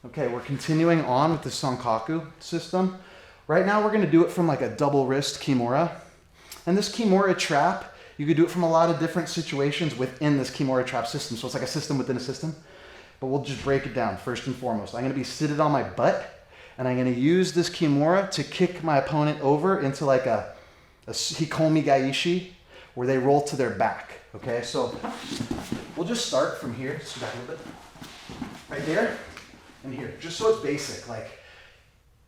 Okay, we're continuing on with the Sankaku system. Right now we're gonna do it from like a double wrist Kimura. And this Kimura trap, you could do it from a lot of different situations within this Kimura trap system. So it's like a system within a system, but we'll just break it down first and foremost. I'm gonna be seated on my butt and I'm gonna use this Kimura to kick my opponent over into like a Hikomi Gaishi where they roll to their back, okay? So we'll just start from here, just back a little bit, right there. And here, just so it's basic, like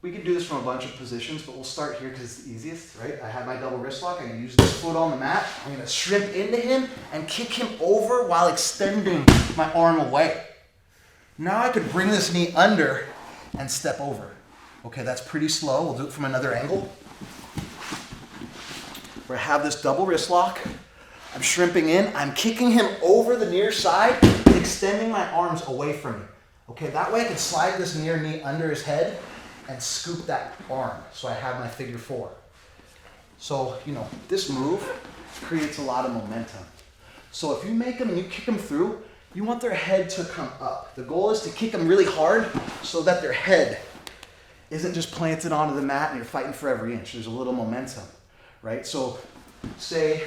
we can do this from a bunch of positions, but we'll start here because it's the easiest, right? I have my double wrist lock, I'm gonna use this foot on the mat, I'm gonna shrimp into him and kick him over while extending my arm away. Now I could bring this knee under and step over. Okay, that's pretty slow, we'll do it from another angle. Where I have this double wrist lock, I'm shrimping in, I'm kicking him over the near side, extending my arms away from me. Okay, that way I can slide this near knee under his head and scoop that arm. So I have my figure four. So, you know, this move creates a lot of momentum. So if you make them and you kick them through, you want their head to come up. The goal is to kick them really hard so that their head isn't just planted onto the mat and you're fighting for every inch. There's a little momentum, right? So say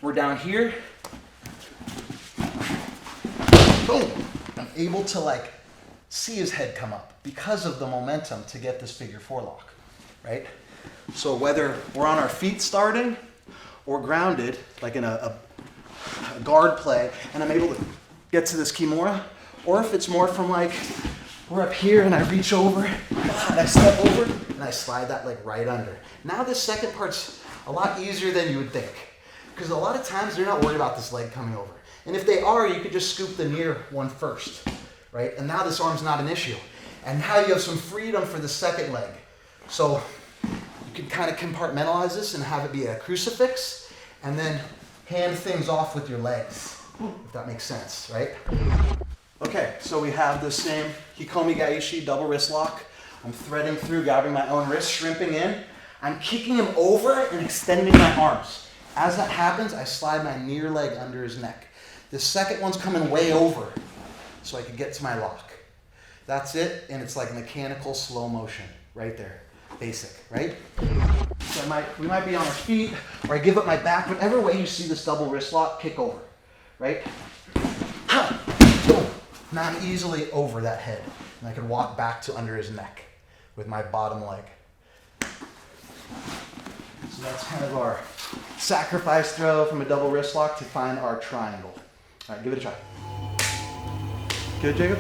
we're down here. Boom. I'm able to like see his head come up because of the momentum to get this figure four lock, right? So whether we're on our feet starting or grounded, like in a guard play, and I'm able to get to this Kimura, or if it's more from like, we're up here and I reach over, and I step over, and I slide that leg right under. Now this second part's a lot easier than you would think, because a lot of times they're not worried about this leg coming over. And if they are, you could just scoop the near one first, right? And now this arm's not an issue. And now you have some freedom for the second leg. So you can kind of compartmentalize this and have it be a crucifix, and then hand things off with your legs, if that makes sense, right? Okay, so we have the same Hikomi Gaishi double wrist lock. I'm threading through, grabbing my own wrist, shrimping in. I'm kicking him over and extending my arms. As that happens, I slide my near leg under his neck. The second one's coming way over so I can get to my lock. That's it, and it's like mechanical slow motion right there. Basic, right? So we might be on our feet, or I give up my back, whatever way you see this double wrist lock, kick over, right? Boom. Now I'm easily over that head, and I can walk back to under his neck with my bottom leg. So that's kind of our sacrifice throw from a double wrist lock to find our triangle. All right, give it a try. Good, Jacob?